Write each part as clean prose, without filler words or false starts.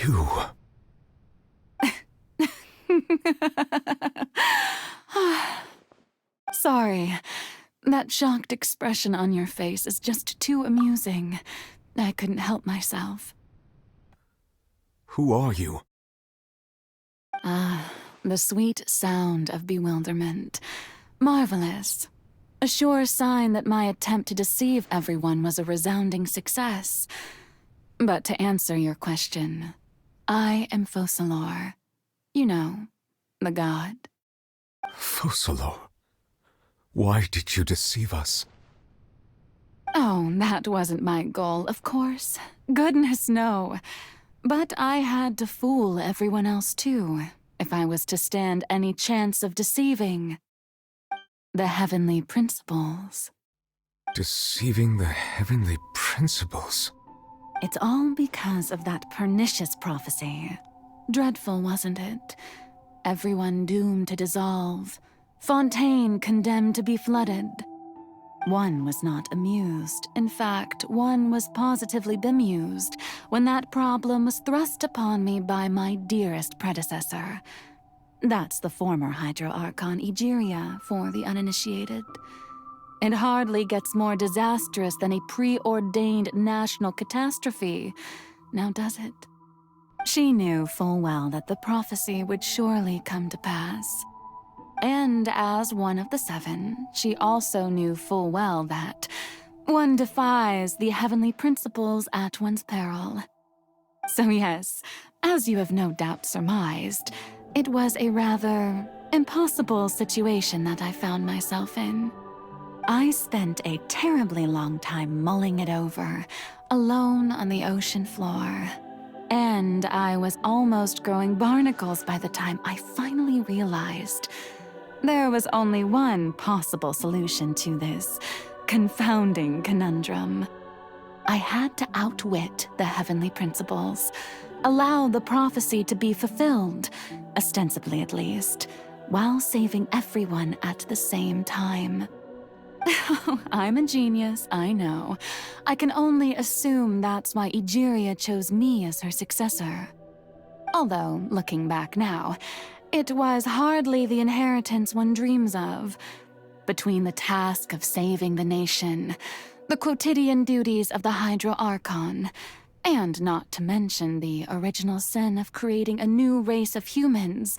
You... Sorry. That shocked expression on your face is just too amusing. I couldn't help myself. Who are you? The sweet sound of bewilderment. Marvelous. A sure sign that my attempt to deceive everyone was a resounding success. But to answer your question, I am Focalors. You know, the god. Focalors? Why did you deceive us? Oh, that wasn't my goal, of course. Goodness, no. But I had to fool everyone else too, if I was to stand any chance of deceiving the heavenly principles. Deceiving the heavenly principles? It's all because of that pernicious prophecy. Dreadful, wasn't it? Everyone doomed to dissolve. Fontaine condemned to be flooded. One was not amused. In fact, one was positively bemused when that problem was thrust upon me by my dearest predecessor. That's the former Hydro Archon Egeria for the uninitiated. It hardly gets more disastrous than a preordained national catastrophe, now does it? She knew full well that the prophecy would surely come to pass. And as one of the seven, she also knew full well that one defies the heavenly principles at one's peril. So yes, as you have no doubt surmised, it was a rather impossible situation that I found myself in. I spent a terribly long time mulling it over, alone on the ocean floor. And I was almost growing barnacles by the time I finally realized there was only one possible solution to this confounding conundrum. I had to outwit the heavenly principles, allow the prophecy to be fulfilled, ostensibly at least, while saving everyone at the same time. I'm a genius, I know. I can only assume that's why Egeria chose me as her successor. Although, looking back now, it was hardly the inheritance one dreams of. Between the task of saving the nation, the quotidian duties of the Hydro Archon, and not to mention the original sin of creating a new race of humans,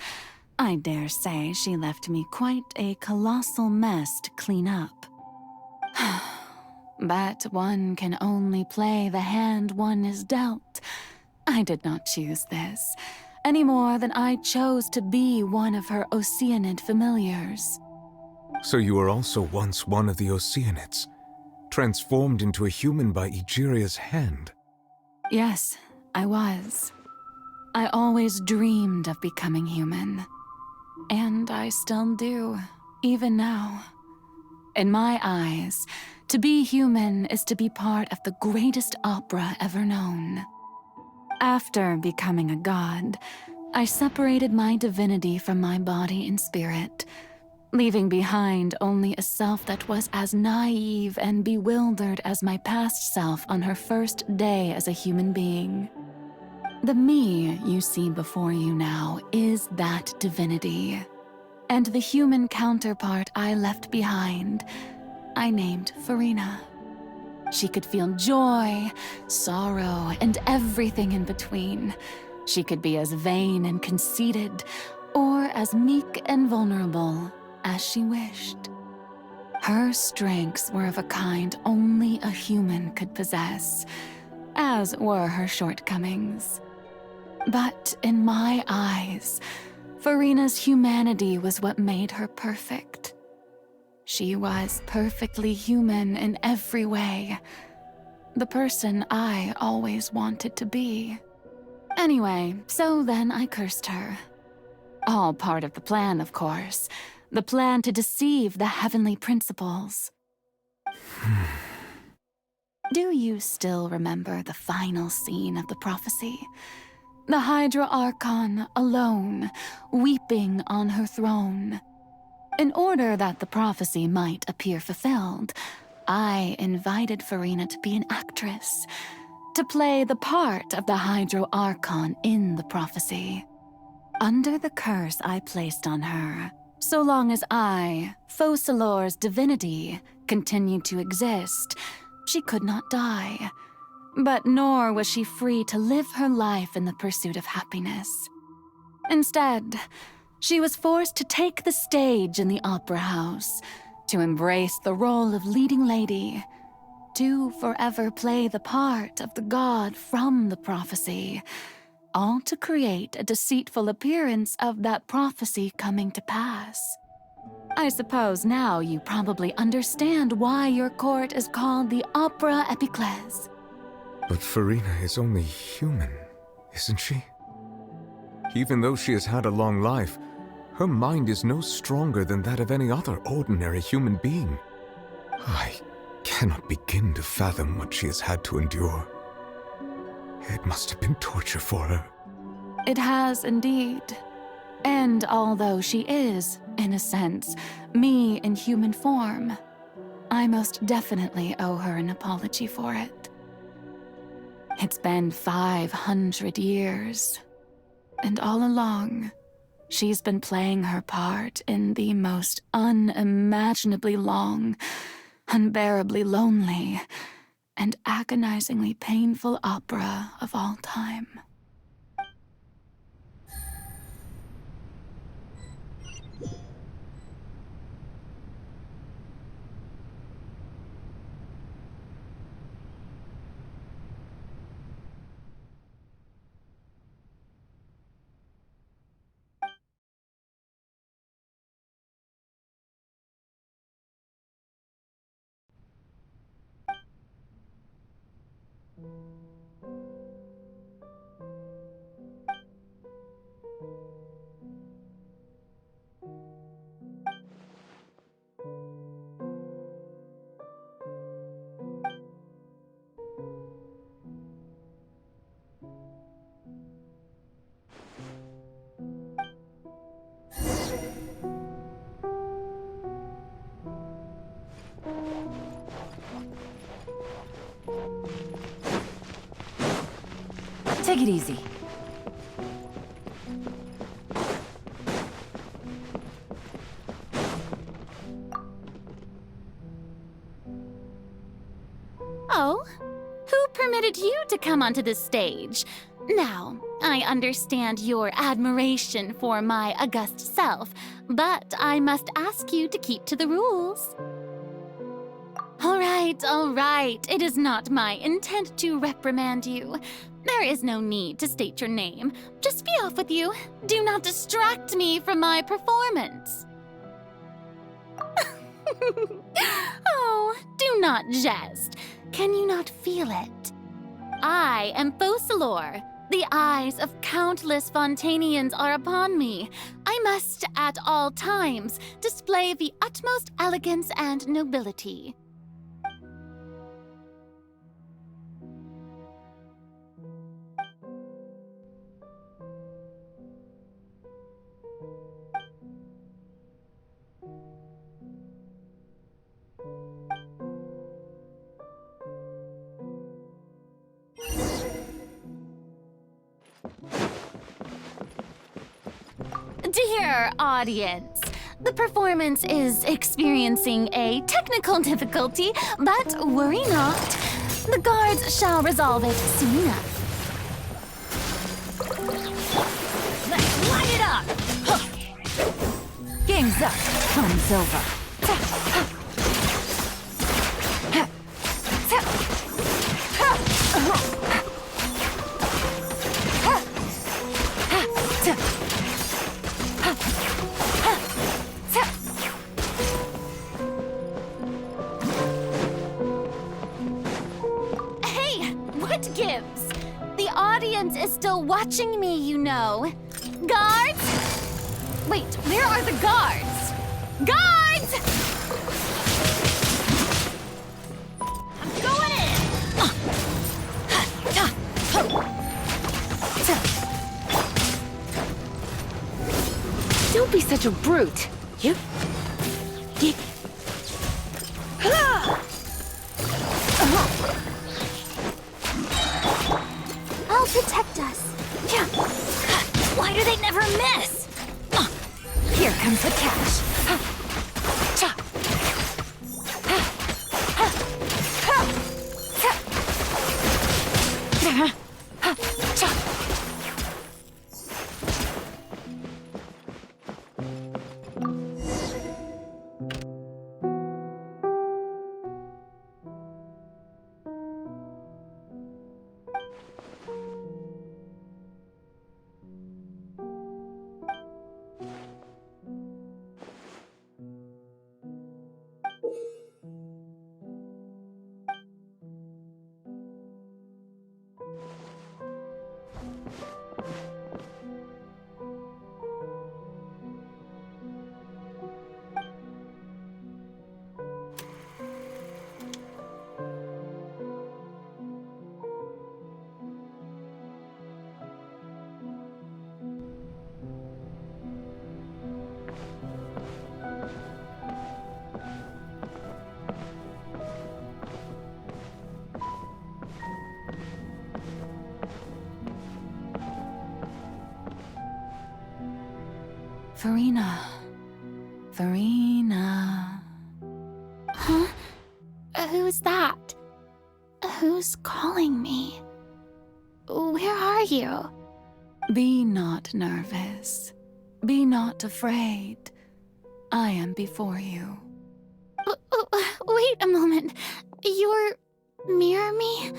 I dare say she left me quite a colossal mess to clean up. But one can only play the hand one is dealt. I did not choose this, any more than I chose to be one of her Oceanid familiars. So you were also once one of the Oceanids, transformed into a human by Egeria's hand? Yes, I was. I always dreamed of becoming human. And I still do, even now. In my eyes, to be human is to be part of the greatest opera ever known. After becoming a god, I separated my divinity from my body and spirit, leaving behind only a self that was as naive and bewildered as my past self on her first day as a human being. The me you see before you now is that divinity, and the human counterpart I left behind, I named Furina. She could feel joy, sorrow, and everything in between. She could be as vain and conceited, or as meek and vulnerable as she wished. Her strengths were of a kind only a human could possess, as were her shortcomings. But in my eyes, Furina's humanity was what made her perfect. She was perfectly human in every way. The person I always wanted to be. Anyway, so then I cursed her. All part of the plan, of course. The plan to deceive the heavenly principles. Do you still remember the final scene of the prophecy? The Hydra Archon alone, weeping on her throne. In order that the prophecy might appear fulfilled, I invited Furina to be an actress, to play the part of the Hydro Archon in the prophecy. Under the curse I placed on her, so long as I, Focalors' divinity, continued to exist, she could not die. But nor was she free to live her life in the pursuit of happiness. Instead, she was forced to take the stage in the opera house, to embrace the role of leading lady, to forever play the part of the god from the prophecy, all to create a deceitful appearance of that prophecy coming to pass. I suppose now you probably understand why your court is called the Opera Epiclese. But Furina is only human, isn't she? Even though she has had a long life, her mind is no stronger than that of any other ordinary human being. I cannot begin to fathom what she has had to endure. It must have been torture for her. It has indeed. And although she is, in a sense, me in human form, I most definitely owe her an apology for it. It's been 500 years, and all along, she's been playing her part in the most unimaginably long, unbearably lonely, and agonizingly painful opera of all time. Take it easy. Oh? Who permitted you to come onto the stage? Now, I understand your admiration for my august self, but I must ask you to keep to the rules. All right. It is not my intent to reprimand you. There is no need to state your name. Just be off with you. Do not distract me from my performance. Oh, do not jest. Can you not feel it? I am Focalors. The eyes of countless Fontanians are upon me. I must, at all times, display the utmost elegance and nobility. Dear audience, the performance is experiencing a technical difficulty, but worry not. The guards shall resolve it soon enough. Let's light it up! Game's up. Fun's over. What gives? The audience is still watching me, you know. Guards? Wait, where are the guards? Guards! I'm going in! Don't be such a brute. You? Furina. Furina. Huh? Who's that? Who's calling me? Where are you? Be not nervous. Be not afraid. I am before you. Wait a moment. You're near me?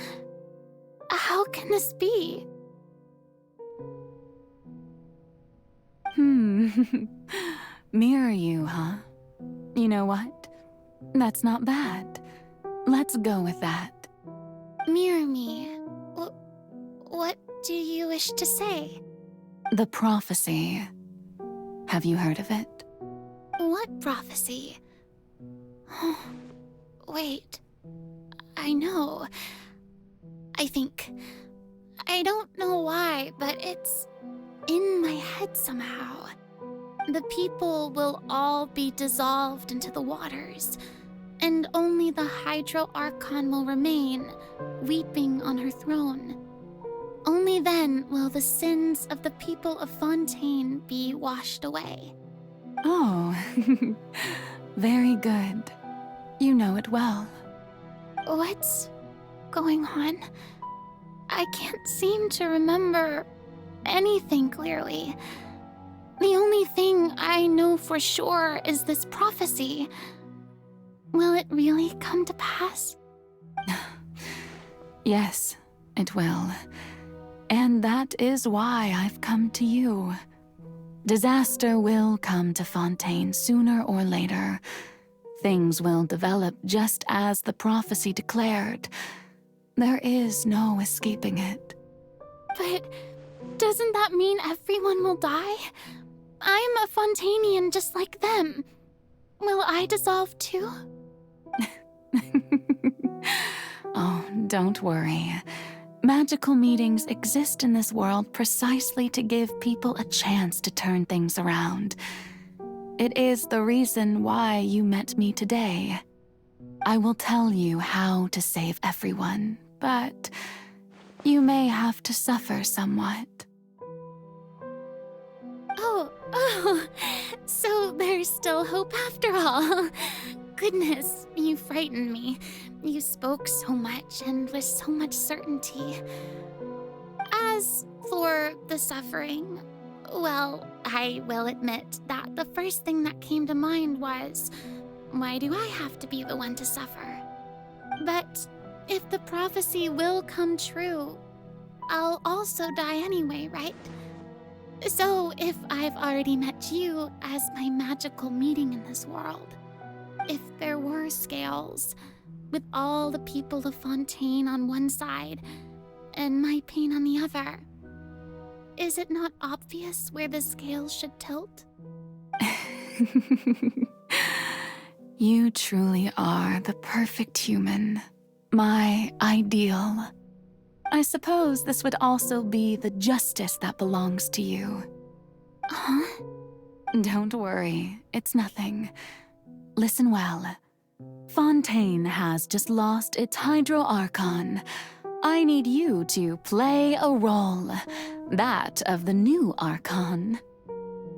How can this be? Mirror you, huh? You know what? That's not bad. Let's go with that. Mirror me? What do you wish to say? The prophecy. Have you heard of it? What prophecy? Wait. I know. I think. I don't know why, but it's in my head somehow. The people will all be dissolved into the waters, and only the Hydro Archon will remain, weeping on her throne. Only then will the sins of the people of Fontaine be washed away. Oh, very good. You know it well. What's going on? I can't seem to remember anything clearly. The only thing I know for sure is this prophecy. Will it really come to pass? Yes, it will. And that is why I've come to you. Disaster will come to Fontaine sooner or later. Things will develop just as the prophecy declared. There is no escaping it. But doesn't that mean everyone will die? I'm a Fontainian just like them. Will I dissolve too? Oh, don't worry. Magical meetings exist in this world precisely to give people a chance to turn things around. It is the reason why you met me today. I will tell you how to save everyone, but you may have to suffer somewhat. Oh, so there's still hope after all. Goodness, you frightened me. You spoke so much and with so much certainty. As for the suffering, well, I will admit that the first thing that came to mind was, why do I have to be the one to suffer? But if the prophecy will come true, I'll also die anyway, right? So if I've already met you as my magical meeting in this world, if there were scales, with all the people of Fontaine on one side and my pain on the other, is it not obvious where the scales should tilt? You truly are the perfect human, my ideal. I suppose this would also be the justice that belongs to you. Huh? Don't worry, it's nothing. Listen well. Fontaine has just lost its Hydro Archon. I need you to play a role, that of the new Archon.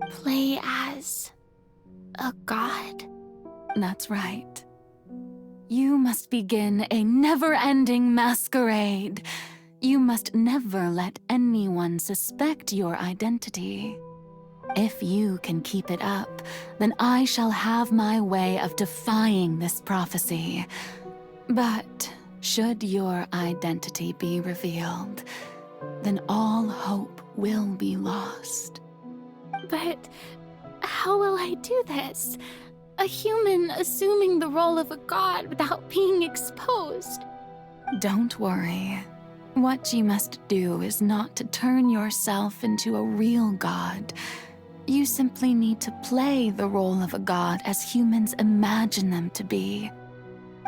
Play as a god? That's right. You must begin a never-ending masquerade. You must never let anyone suspect your identity. If you can keep it up, then I shall have my way of defying this prophecy. But should your identity be revealed, then all hope will be lost. But how will I do this? A human assuming the role of a god without being exposed. Don't worry. What you must do is not to turn yourself into a real god. You simply need to play the role of a god as humans imagine them to be.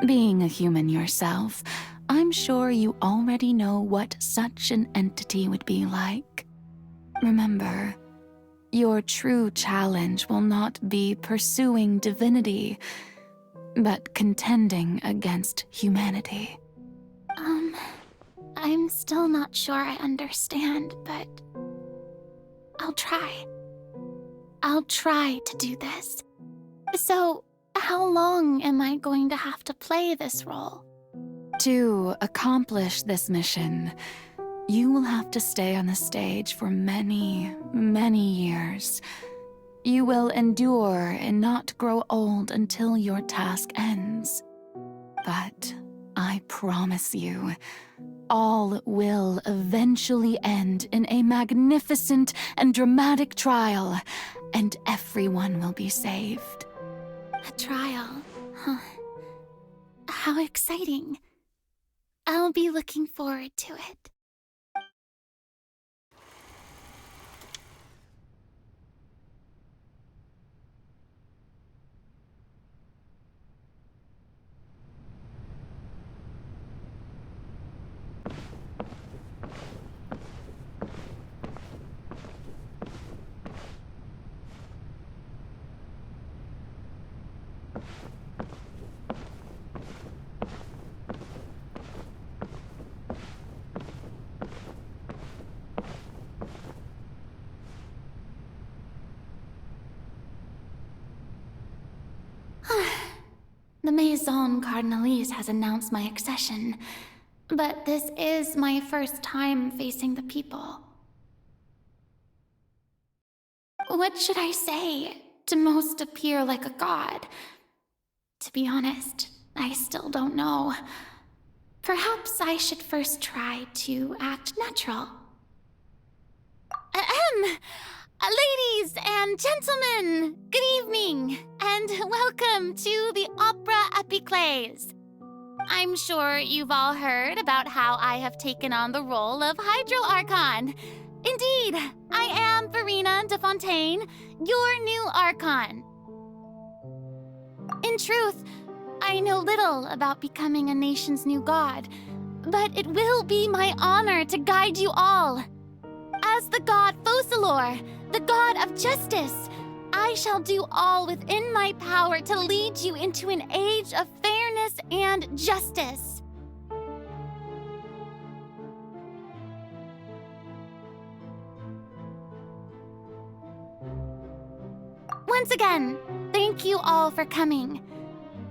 Being a human yourself, I'm sure you already know what such an entity would be like. Remember, your true challenge will not be pursuing divinity, but contending against humanity. I'm still not sure I understand, but I'll try. I'll try to do this. So, how long am I going to have to play this role? To accomplish this mission, you will have to stay on the stage for many, many years. You will endure and not grow old until your task ends. But I promise you, all will eventually end in a magnificent and dramatic trial, and everyone will be saved. A trial? Huh. How exciting. I'll be looking forward to it. The Maison Cardinalise has announced my accession, but this is my first time facing the people. What should I say to most appear like a god? To be honest, I still don't know. Perhaps I should first try to act natural. Ladies and gentlemen, good evening, and welcome to the Opera Epiclese. I'm sure you've all heard about how I have taken on the role of Hydro-Archon. Indeed, I am Furina de Fontaine, your new Archon. In truth, I know little about becoming a nation's new god, but it will be my honor to guide you all. As the god Focalors, the god of justice, I shall do all within my power to lead you into an age of fairness and justice. Once again, thank you all for coming.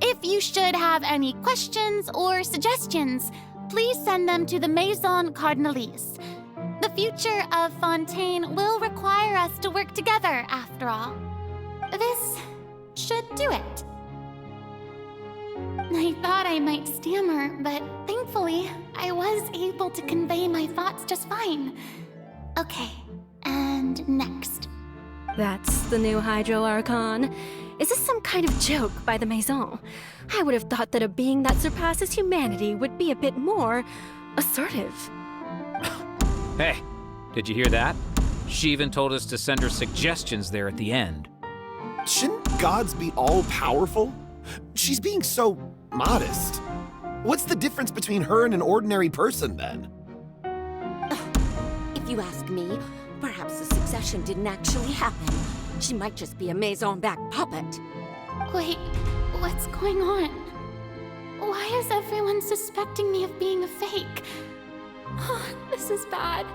If you should have any questions or suggestions, please send them to the Maison Cardinalise. The future of Fontaine will require us to work together, after all. This should do it. I thought I might stammer, but thankfully, I was able to convey my thoughts just fine. Okay, and next. That's the new Hydro-Archon. Is this some kind of joke by the Maison? I would have thought that a being that surpasses humanity would be a bit more assertive. Hey, did you hear that? She even told us to send her suggestions there at the end. Shouldn't gods be all-powerful? She's being so modest. What's the difference between her and an ordinary person, then? If you ask me, perhaps the succession didn't actually happen. She might just be a Maison-back puppet. Wait, what's going on? Why is everyone suspecting me of being a fake? Oh, this is bad.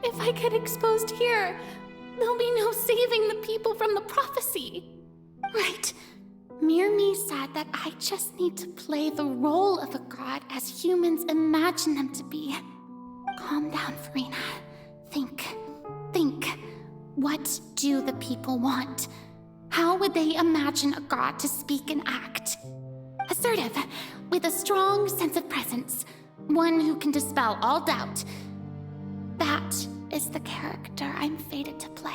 If I get exposed here, there'll be no saving the people from the prophecy. Right. Mirmi said that I just need to play the role of a god as humans imagine them to be. Calm down, Furina. Think. What do the people want? How would they imagine a god to speak and act? Assertive, with a strong sense of presence. One who can dispel all doubt. That is the character I'm fated to play.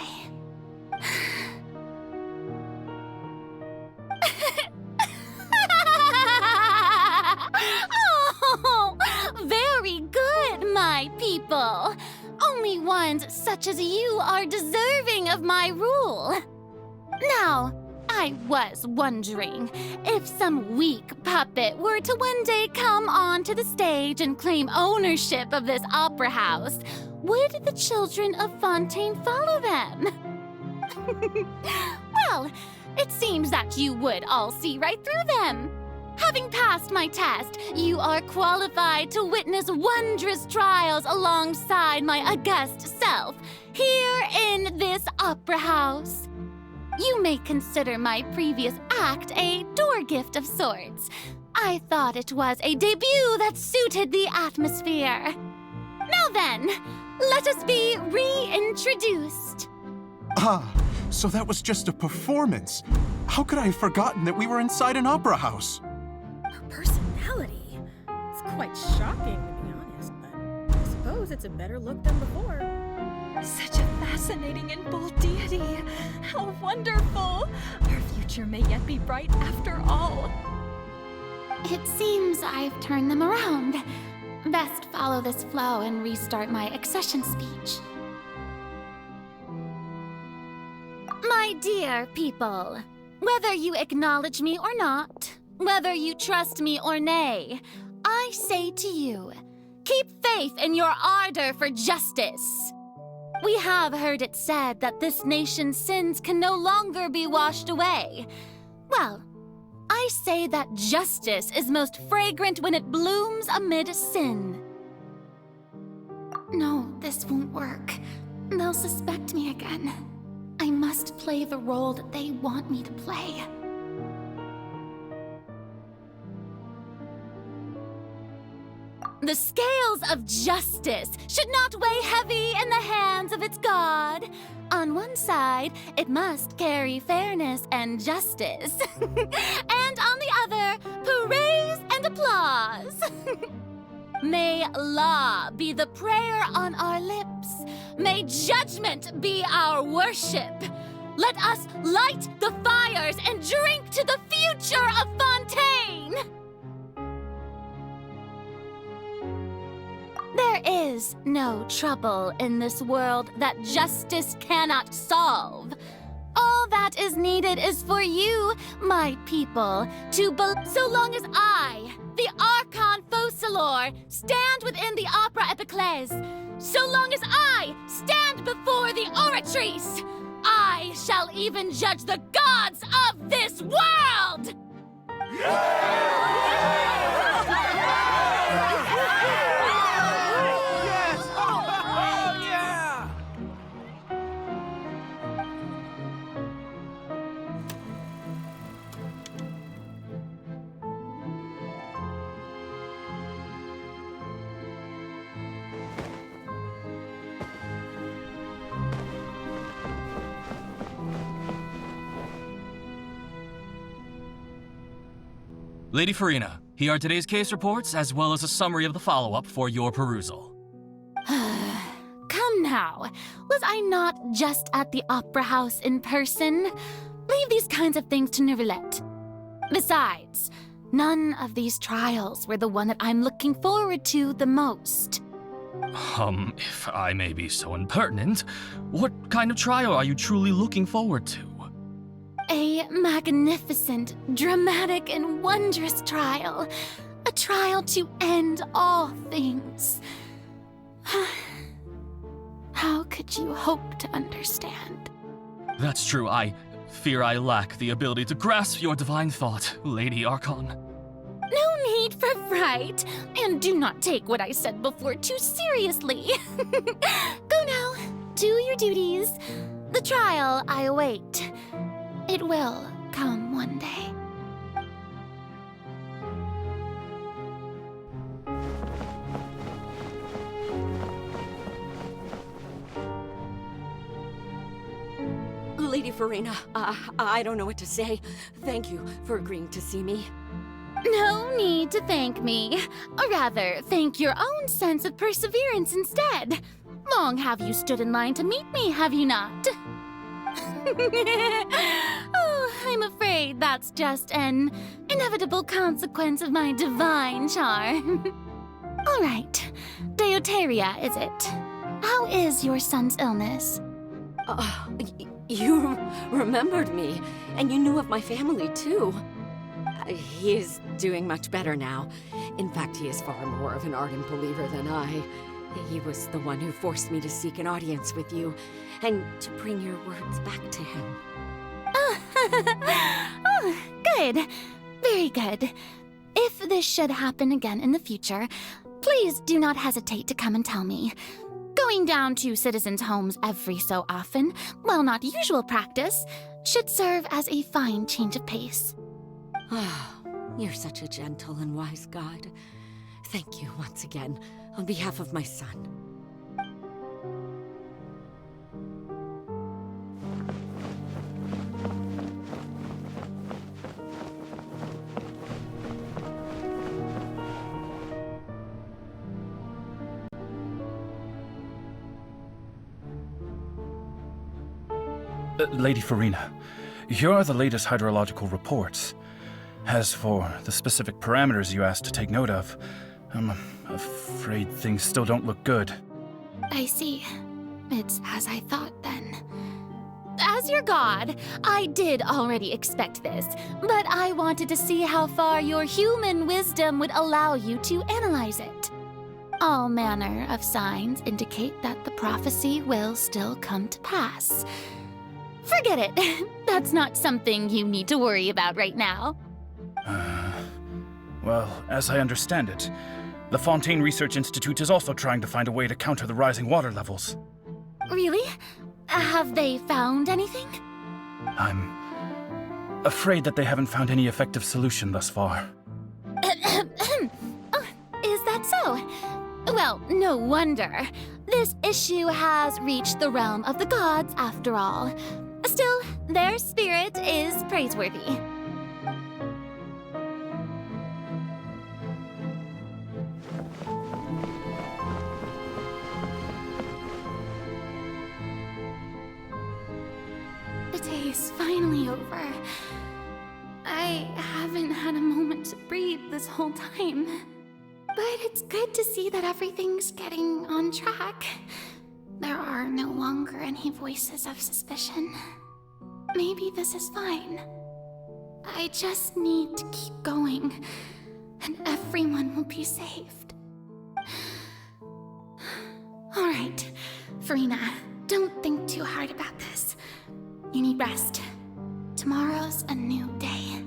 Oh, very good, my people. Only ones such as you are deserving of my rule. Now, I was wondering if some weak puppet were to one day come onto the stage and claim ownership of this opera house, would the children of Fontaine follow them? Well, it seems that you would all see right through them. Having passed my test, you are qualified to witness wondrous trials alongside my august self, here in this opera house. You may consider my previous act a door gift of sorts. I thought it was a debut that suited the atmosphere. Now then, let us be reintroduced. Ah, so that was just a performance. How could I have forgotten that we were inside an opera house? Her personality? It's quite shocking, to be honest, but I suppose it's a better look than before. Such a fascinating and bold deity. How wonderful! Our future may yet be bright after all. It seems I've turned them around. Best follow this flow and restart my accession speech. My dear people, whether you acknowledge me or not, whether you trust me or nay, I say to you, keep faith in your ardor for justice. We have heard it said that this nation's sins can no longer be washed away. Well, I say that justice is most fragrant when it blooms amid sin. No, this won't work. They'll suspect me again. I must play the role that they want me to play. The scales of justice should not weigh heavy in the hands of its God. On one side, it must carry fairness and justice. And on the other, praise and applause. May law be the prayer on our lips. May judgment be our worship. Let us light the fires and drink to the future of Fontaine. There is no trouble in this world that justice cannot solve. All that is needed is for you, my people, to so long as I, the Archon Focalors, stand within the Opera Epiclese, so long as I stand before the Oratrice, I shall even judge the gods of this world! Lady Furina, here are today's case reports, as well as a summary of the follow-up for your perusal. Come now, was I not just at the Opera House in person? Leave these kinds of things to Neuvillette. Besides, none of these trials were the one that I'm looking forward to the most. If I may be so impertinent, what kind of trial are you truly looking forward to? A magnificent, dramatic, and wondrous trial. A trial to end all things. How could you hope to understand? That's true. I fear I lack the ability to grasp your divine thought, Lady Archon. No need for fright, and do not take what I said before too seriously. Go now, do your duties. The trial I await. It will come one day. Lady Furina, I don't know what to say. Thank you for agreeing to see me. No need to thank me. Or rather, thank your own sense of perseverance instead. Long have you stood in line to meet me, have you not? Oh, I'm afraid that's just an inevitable consequence of my divine charm. All right, Deuteria, is it? How is your son's illness? You remembered me, and you knew of my family, too. He is doing much better now. In fact, he is far more of an ardent believer than I. He was the one who forced me to seek an audience with you, and to bring your words back to him. Oh, good. Very good. If this should happen again in the future, please do not hesitate to come and tell me. Go Going down to citizens' homes every so often, while not usual practice, should serve as a fine change of pace. Ah, you're such a gentle and wise god. Thank you once again, on behalf of my son. Lady Furina, here are the latest hydrological reports. As for the specific parameters you asked to take note of, I'm afraid things still don't look good. I see. It's as I thought then. As your god, I did already expect this, but I wanted to see how far your human wisdom would allow you to analyze it. All manner of signs indicate that the prophecy will still come to pass. Forget it. That's not something you need to worry about right now. Well, as I understand it, the Fontaine Research Institute is also trying to find a way to counter the rising water levels. Really? Have they found anything? I'm afraid that they haven't found any effective solution thus far. Oh, is that so? Well, no wonder. This issue has reached the realm of the gods, after all. Still, their spirit is praiseworthy. The day is finally over. I haven't had a moment to breathe this whole time. But it's good to see that everything's getting on track. There are no longer any voices of suspicion. Maybe this is fine. I just need to keep going, and everyone will be saved. All right, Furina, don't think too hard about this. You need rest. Tomorrow's a new day.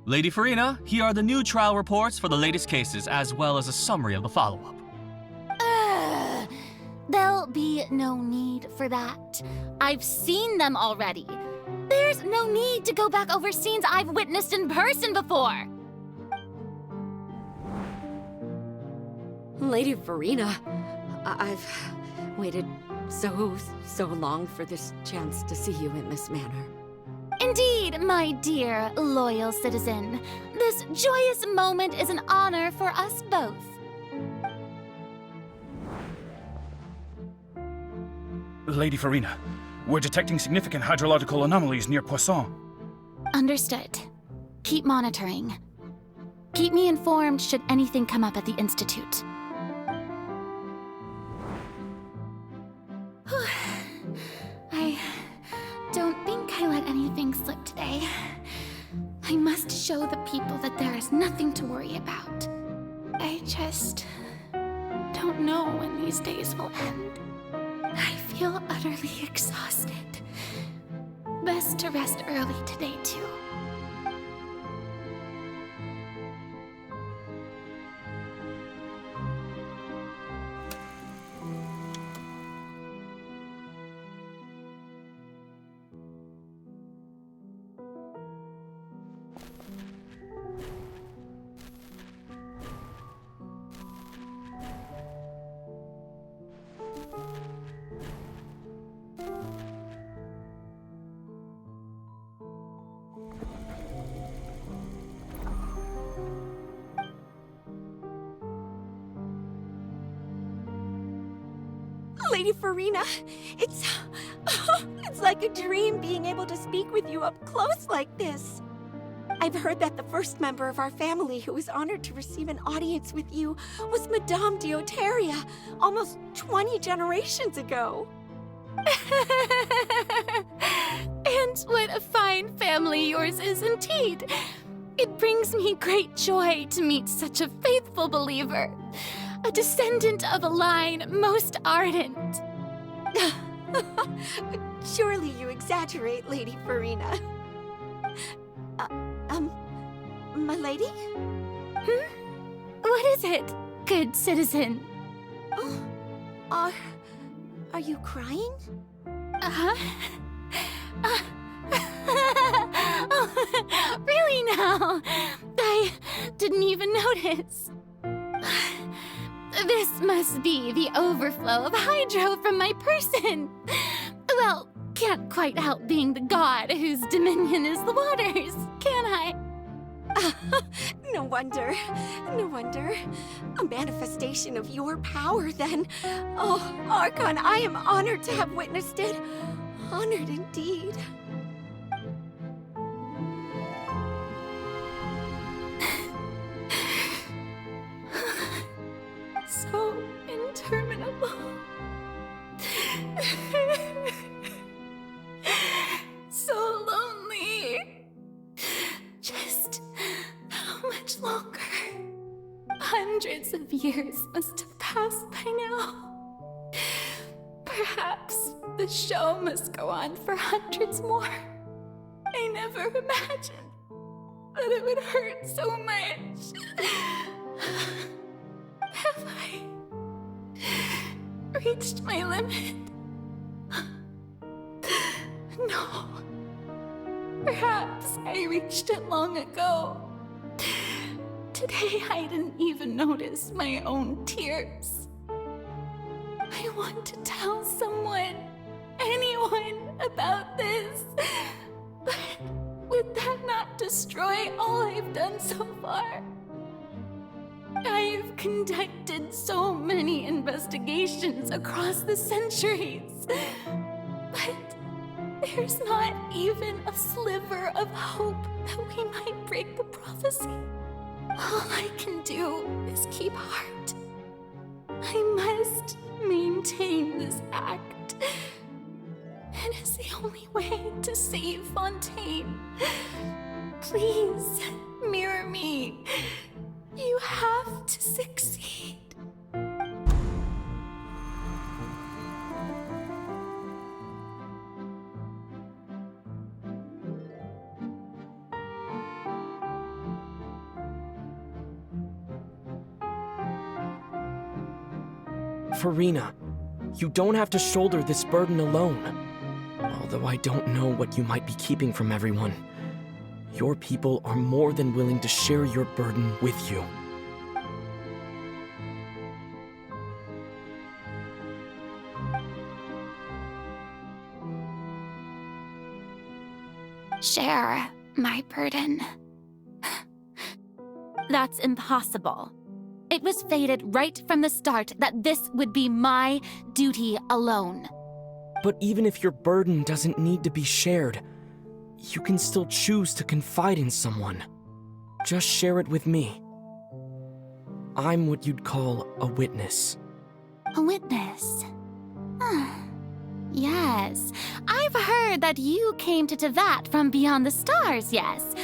Lady Furina, here are the new trial reports for the latest cases, as well as a summary of the follow-up. There'll be no need for that. I've seen them already. There's no need to go back over scenes I've witnessed in person before. Lady Furina, I've waited so long for this chance to see you in this manner. Indeed, my dear, loyal citizen. This joyous moment is an honor for us both. Lady Furina, we're detecting significant hydrological anomalies near Poisson. Understood. Keep monitoring. Keep me informed should anything come up at the Institute. I don't think I let anything slip today. I must show the people that there is nothing to worry about. I just don't know when these days will end. I feel utterly exhausted. Best to rest early today, too. Lady Furina, it's like a dream being able to speak with you up close like this. I've heard that the first member of our family who was honored to receive an audience with you was Madame Dioteria, almost 20 generations ago. And what a fine family yours is indeed. It brings me great joy to meet such a faithful believer. A descendant of a line most ardent. Surely you exaggerate, Lady Furina. my lady? What is it, good citizen? Oh, are you crying? Oh, really now? I didn't even notice. This must be the overflow of hydro from my person. Well, can't quite help being the god whose dominion is the waters, can I? No wonder. No wonder. A manifestation of your power, then. Oh, Archon, I am honored to have witnessed it. Honored indeed. So interminable. So lonely. Just how much longer? Hundreds of years must have passed by now. Perhaps the show must go on for hundreds more. I never imagined that it would hurt so much. Have I reached my limit? No. Perhaps I reached it long ago. Today I didn't even notice my own tears. I want to tell someone, anyone, about this. But would that not destroy all I've done so far? I've conducted so many investigations across the centuries, but there's not even a sliver of hope that we might break the prophecy. All I can do is keep heart. I must maintain this act. It is the only way to save Fontaine. Please, mirror me. You have to succeed. Furina, you don't have to shoulder this burden alone. Although I don't know what you might be keeping from everyone. Your people are more than willing to share your burden with you. Share my burden. That's impossible. It was fated right from the start that this would be my duty alone. But even if your burden doesn't need to be shared, you can still choose to confide in someone. Just share it with me. I'm what you'd call a witness. A witness? Yes, I've heard that you came to Tevat from beyond the stars, yes.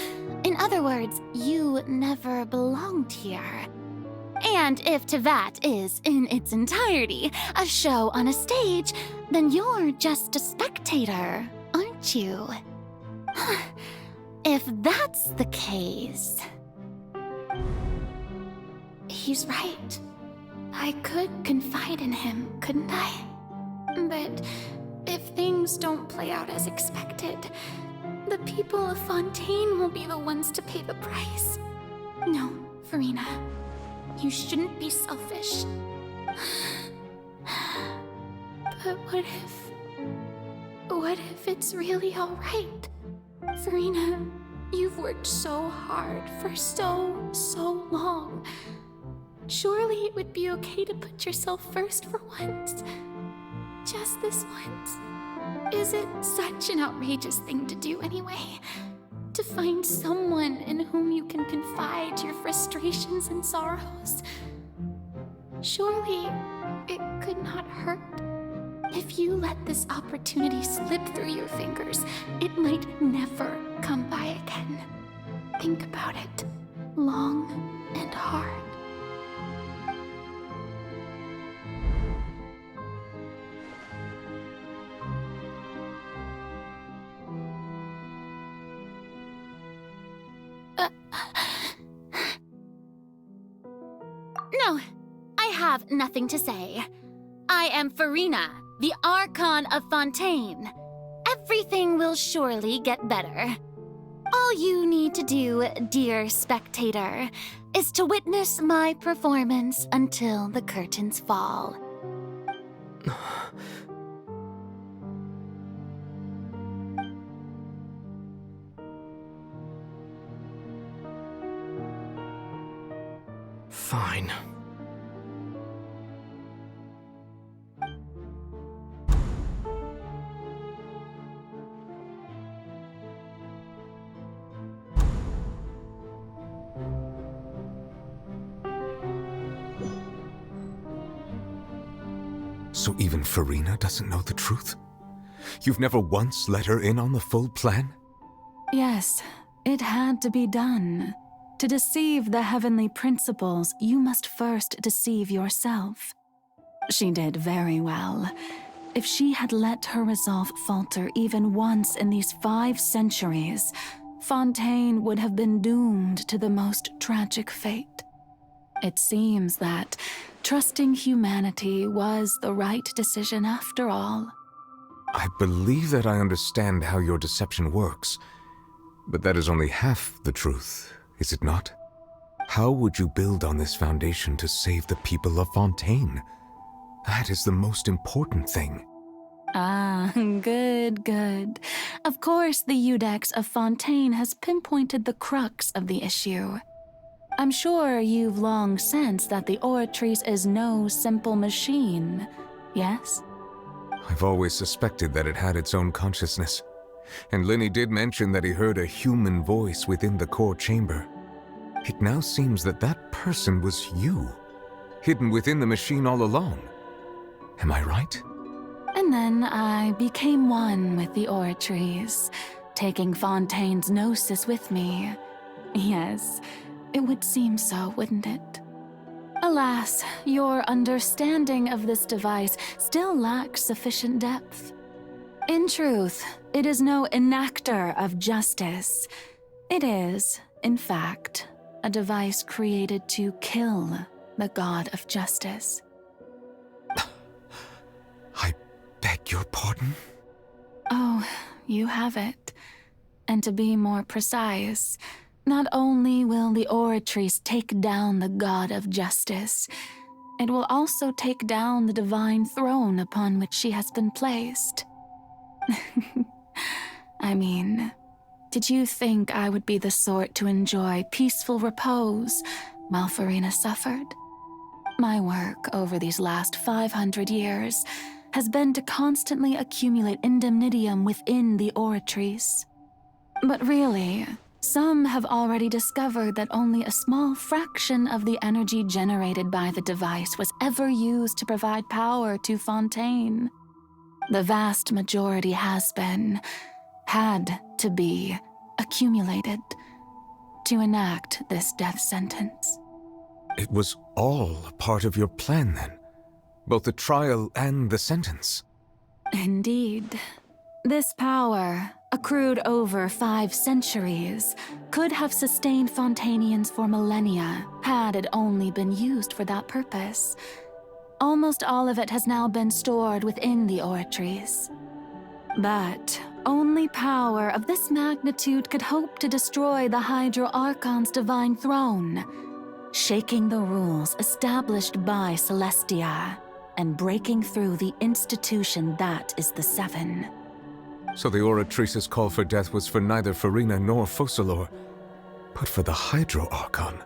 In other words, you never belonged here. And if Tevat is, in its entirety, a show on a stage, then you're just a spectator, aren't you? If that's the case... He's right. I could confide in him, couldn't I? But if things don't play out as expected, the people of Fontaine will be the ones to pay the price. No, Furina. You shouldn't be selfish. But what if it's really all right? Furina, you've worked so hard for so long. Surely it would be okay to put yourself first for once. Just this once. Is it such an outrageous thing to do anyway? To find someone in whom you can confide your frustrations and sorrows? Surely it could not hurt. If you let this opportunity slip through your fingers, it might never come by again. Think about it long and hard. have nothing to say. I am Furina, the Archon of Fontaine. Everything will surely get better. All you need to do, dear spectator, is to witness my performance until the curtains fall. Fine. So even Furina doesn't know the truth? You've never once let her in on the full plan? Yes, it had to be done. To deceive the heavenly principles, you must first deceive yourself. She did very well. If she had let her resolve falter even once in these 5 centuries, Fontaine would have been doomed to the most tragic fate. It seems that trusting humanity was the right decision after all. I believe that I understand how your deception works, but that is only half the truth, is it not? How would you build on this foundation to save the people of Fontaine? That is the most important thing. Ah, good, good. Of course, the Iudex of Fontaine has pinpointed the crux of the issue. I'm sure you've long sensed that the Oratrice is no simple machine, yes? I've always suspected that it had its own consciousness, and Linny did mention that he heard a human voice within the core chamber. It now seems that that person was you, hidden within the machine all along. Am I right? And then I became one with the Oratrice, taking Fontaine's gnosis with me. Yes, it would seem so, wouldn't it? Alas, your understanding of this device still lacks sufficient depth. In truth, it is no enactor of justice. It is, in fact, a device created to kill the god of justice. I beg your pardon? Oh, you have it. And to be more precise, not only will the Oratrice take down the god of justice, it will also take down the divine throne upon which she has been placed. I mean, did you think I would be the sort to enjoy peaceful repose while Furina suffered? My work over these last 500 years has been to constantly accumulate indemnitium within the Oratrice. But really, some have already discovered that only a small fraction of the energy generated by the device was ever used to provide power to Fontaine. The vast majority had to be, accumulated to enact this death sentence. It was all a part of your plan, then? Both the trial and the sentence? Indeed. This power, accrued over 5 centuries, could have sustained Fontainians for millennia had it only been used for that purpose. Almost all of it has now been stored within the Oratrice. But only power of this magnitude could hope to destroy the Hydro Archon's divine throne, shaking the rules established by Celestia and breaking through the institution that is the Seven. So the Oratrice's call for death was for neither Furina nor Focalors, but for the Hydro Archon.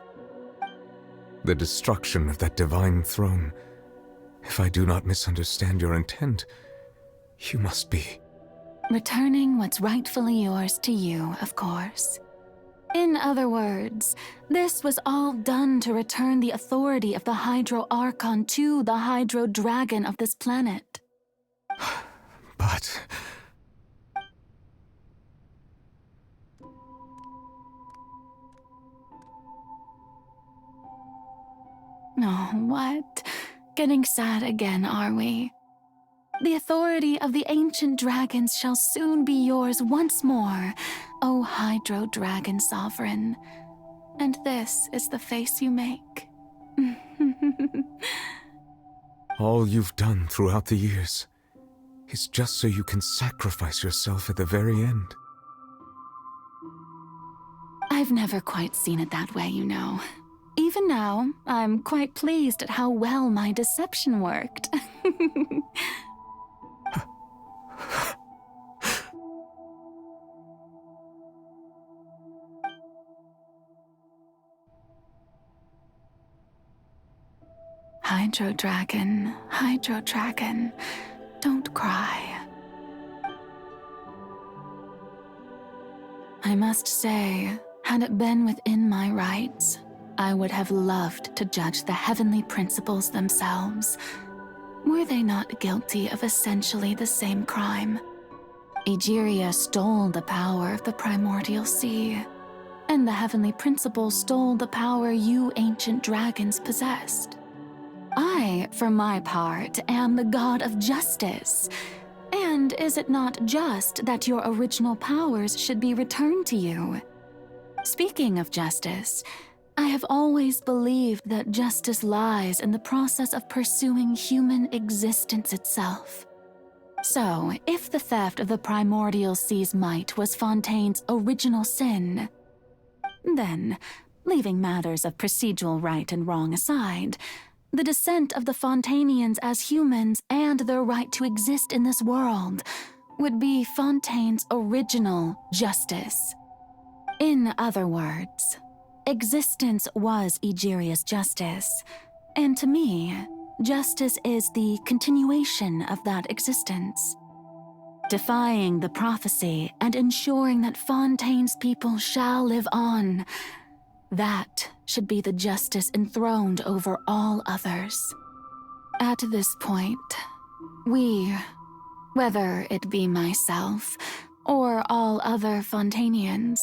The destruction of that divine throne. If I do not misunderstand your intent, you must be... Returning what's rightfully yours to you, of course. In other words, this was all done to return the authority of the Hydro Archon to the Hydro Dragon of this planet. But... Oh, what? Getting sad again, are we? The authority of the ancient dragons shall soon be yours once more, O Hydro Dragon Sovereign. And this is the face you make. All you've done throughout the years is just so you can sacrifice yourself at the very end. I've never quite seen it that way, you know. Even now, I'm quite pleased at how well my deception worked. Hydro Dragon, don't cry. I must say, had it been within my rights, I would have loved to judge the heavenly principles themselves. Were they not guilty of essentially the same crime? Egeria stole the power of the primordial sea, and the heavenly principles stole the power you ancient dragons possessed. I, for my part, am the god of justice. And is it not just that your original powers should be returned to you? Speaking of justice, I have always believed that justice lies in the process of pursuing human existence itself. So, if the theft of the primordial sea's might was Fontaine's original sin, then, leaving matters of procedural right and wrong aside, the descent of the Fontanians as humans and their right to exist in this world would be Fontaine's original justice. In other words, existence was Egeria's justice, and to me, justice is the continuation of that existence. Defying the prophecy and ensuring that Fontaine's people shall live on, that should be the justice enthroned over all others. At this point, we, whether it be myself or all other Fontanians,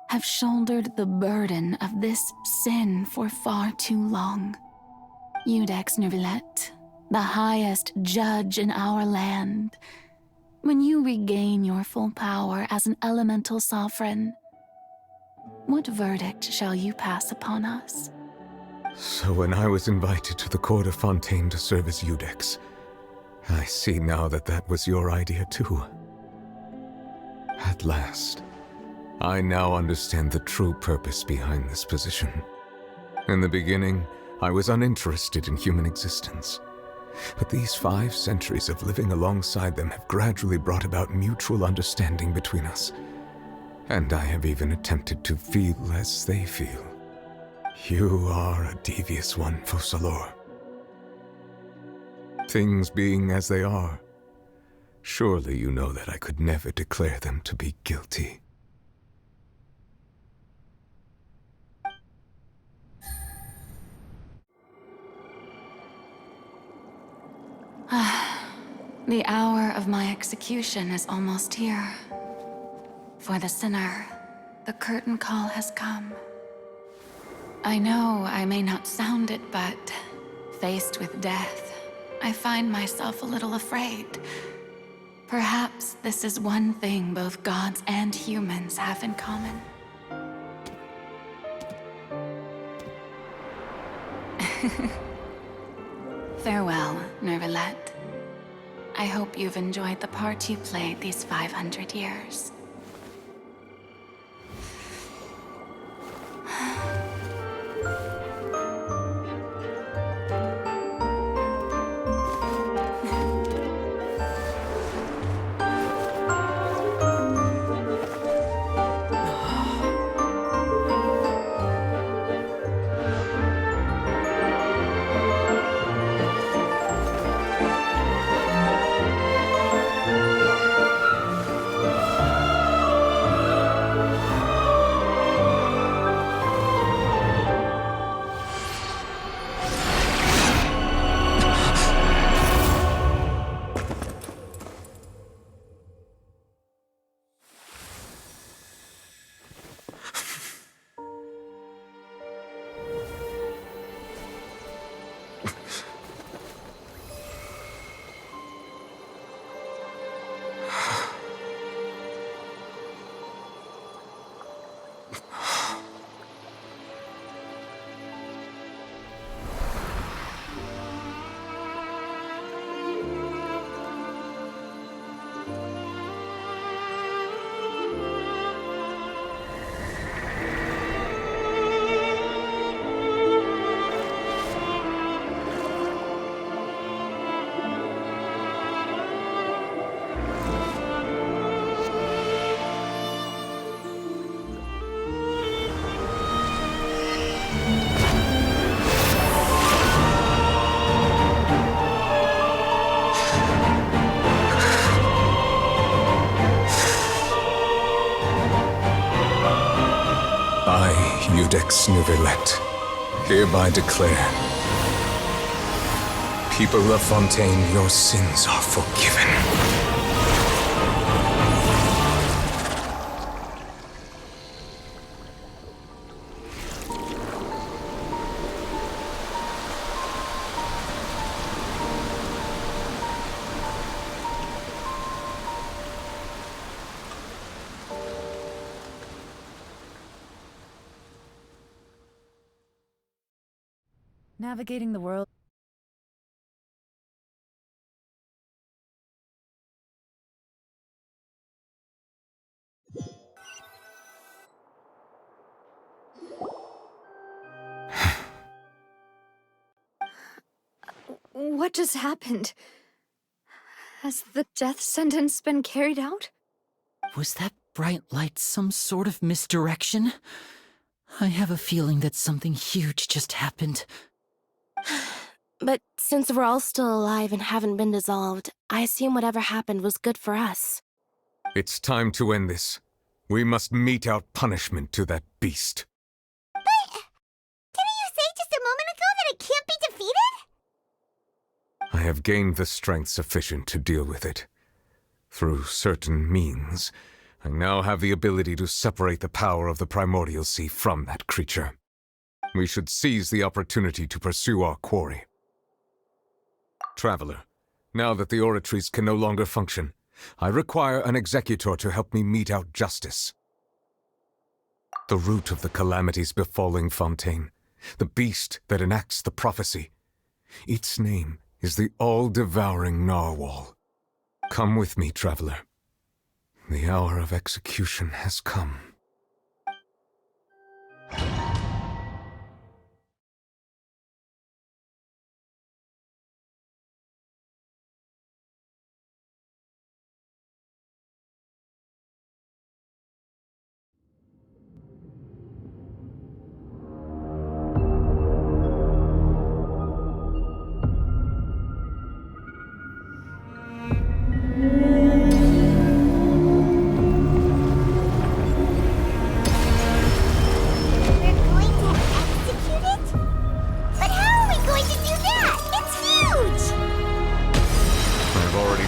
have shouldered the burden of this sin for far too long. Iudex Neuvillette, the highest judge in our land, when you regain your full power as an elemental sovereign, what verdict shall you pass upon us? So when I was invited to the court of Fontaine to serve as Iudex, I see now that that was your idea too. At last, I now understand the true purpose behind this position. In the beginning, I was uninterested in human existence. But these 5 centuries of living alongside them have gradually brought about mutual understanding between us. And I have even attempted to feel as they feel. You are a devious one, Focalors. Things being as they are, surely you know that I could never declare them to be guilty. The hour of my execution is almost here. For the sinner, the curtain call has come. I know I may not sound it, but faced with death, I find myself a little afraid. Perhaps this is one thing both gods and humans have in common. Farewell, Neuvillette. I hope you've enjoyed the part you played these 500 years. Codex Neuvillette, hereby declare, people of Fontaine, your sins are forgiven. Navigating the world. What just happened? Has the death sentence been carried out? Was that bright light some sort of misdirection? I have a feeling that something huge just happened. But since we're all still alive and haven't been dissolved, I assume whatever happened was good for us. It's time to end this. We must mete out punishment to that beast. But didn't you say just a moment ago that it can't be defeated? I have gained the strength sufficient to deal with it. Through certain means, I now have the ability to separate the power of the Primordial Sea from that creature. We should seize the opportunity to pursue our quarry. Traveler, now that the oratories can no longer function, I require an executor to help me mete out justice. The root of the calamities befalling Fontaine, the beast that enacts the prophecy, its name is the all-devouring narwhal. Come with me, traveler. The hour of execution has come.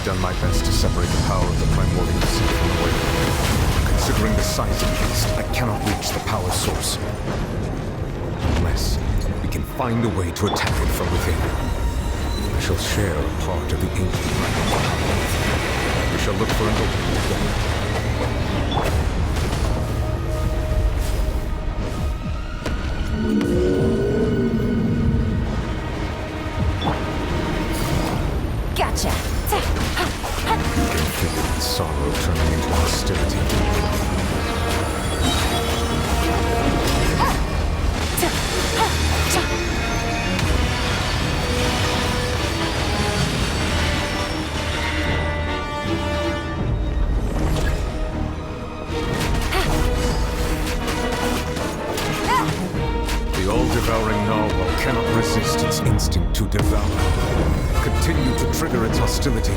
Done my best to separate the power of the Primordial Sea from the Wave. Considering the size of the beast, I cannot reach the power source. Unless we can find a way to attack it from within. I shall share a part of the ancient Primordial. We shall look for an opening together. Gotcha! Sorrow turning into hostility. The all-devouring narwhal cannot resist its instinct to devour. Continue to trigger its hostility.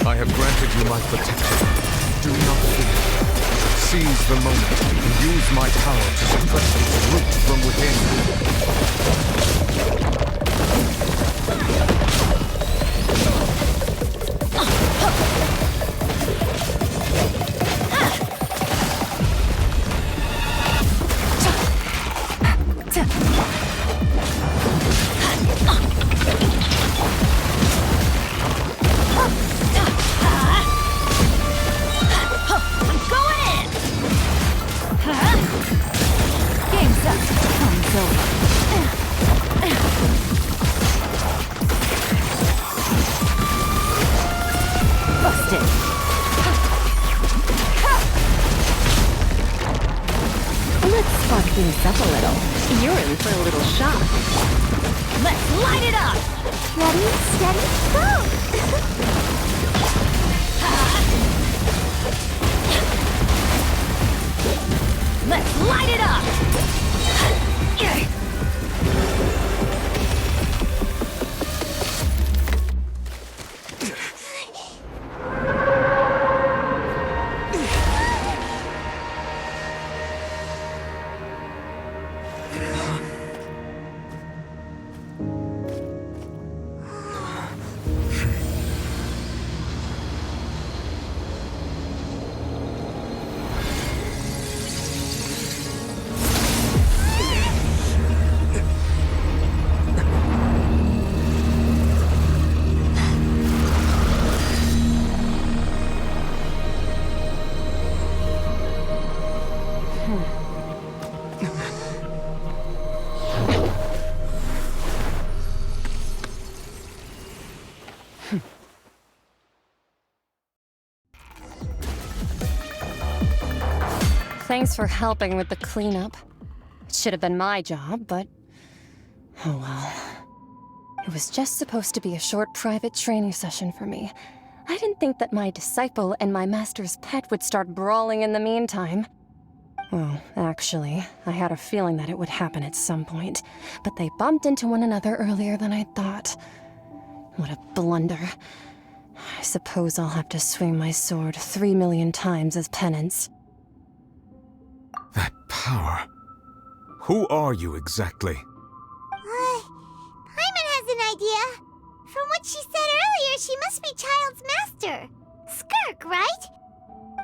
I have granted you my protection. Do not fear. Seize the moment and use my power to suppress its root from Game's up. Time's over. things up a little, you're in for a little shock. Let's light it up! Ready, steady, go! Let's light it up! Thanks for helping with the cleanup. It should have been my job, but... oh well. It was just supposed to be a short private training session for me. I didn't think that my disciple and my master's pet would start brawling in the meantime. Well, actually, I had a feeling that it would happen at some point, but they bumped into one another earlier than I thought. What a blunder. I suppose I'll have to swing my sword 3 million times as penance. That power. Who are you exactly? Paimon has an idea. From what she said earlier, she must be Child's master. Skirk, right?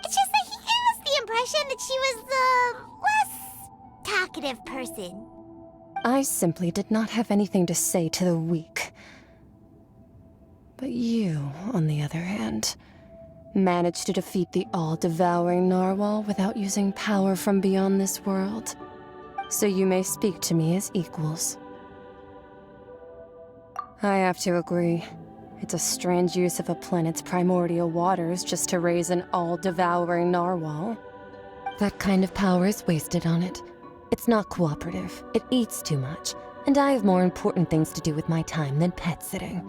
It's just that he gave us the impression that she was the less talkative person. I simply did not have anything to say to the weak. But you, on the other hand, managed to defeat the all-devouring narwhal without using power from beyond this world. So you may speak to me as equals. I have to agree. It's a strange use of a planet's primordial waters just to raise an all-devouring narwhal. That kind of power is wasted on it. It's not cooperative. It eats too much. And I have more important things to do with my time than pet sitting.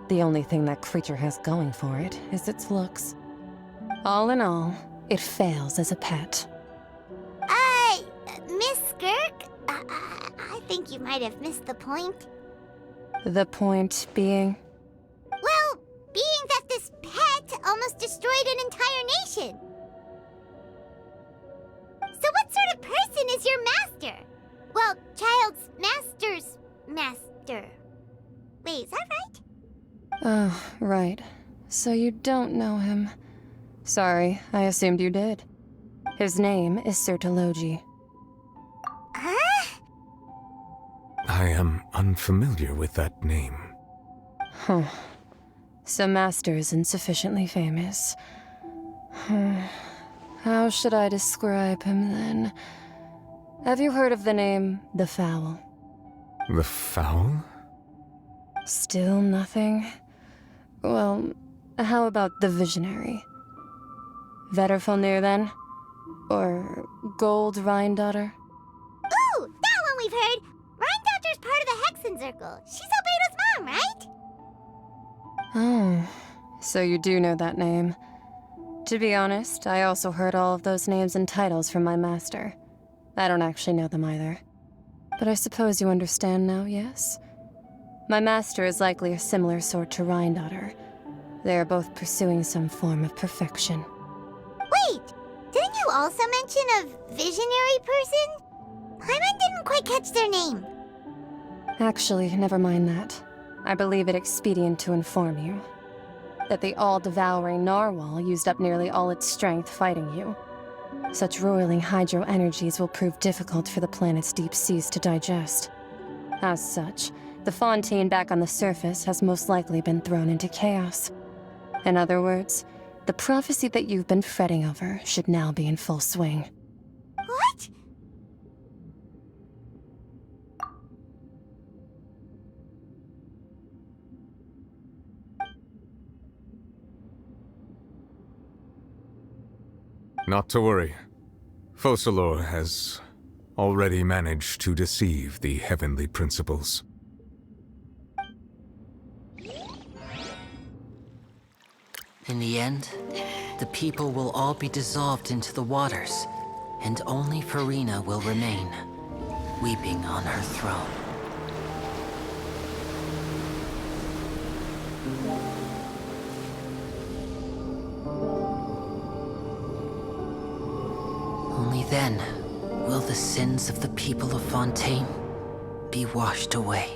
The only thing that creature has going for it is its looks. All in all, it fails as a pet. Miss Skirk? I think you might have missed the point. The point being? Well, being that this pet almost destroyed an entire nation. So what sort of person is your master? Well, Child's master's master. Wait, is that right? Oh, right. So you don't know him. Sorry, I assumed you did. His name is Sertologi. Huh? I am unfamiliar with that name. Huh. So Master isn't sufficiently famous. How should I describe him then? Have you heard of the name The Fowl? The Fowl? Still nothing? Well, how about The Visionary? Vetterfalnir then? Or Gold Rhine-daughter? Ooh, that one we've heard! Rhine-daughter's part of the Hexen Circle. She's Albedo's mom, right? Oh, so you do know that name. To be honest, I also heard all of those names and titles from my master. I don't actually know them either. But I suppose you understand now, yes? My master is likely a similar sort to Rhine-daughter. They are both pursuing some form of perfection. Wait! Didn't you also mention a visionary person? Paimon didn't quite catch their name. Actually, never mind that. I believe it expedient to inform you that the all-devouring narwhal used up nearly all its strength fighting you. Such roiling hydro energies will prove difficult for the planet's deep seas to digest. As such, the Fontaine back on the surface has most likely been thrown into chaos. In other words, the prophecy that you've been fretting over should now be in full swing. What? Not to worry. Focalors has already managed to deceive the heavenly principles. In the end, the people will all be dissolved into the waters, and only Furina will remain, weeping on her throne. Only then will the sins of the people of Fontaine be washed away.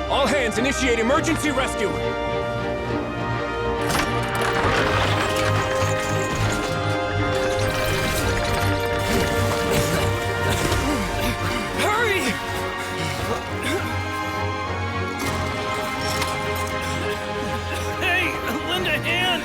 All hands, initiate emergency rescue! Hurry! Hey, lend a hand!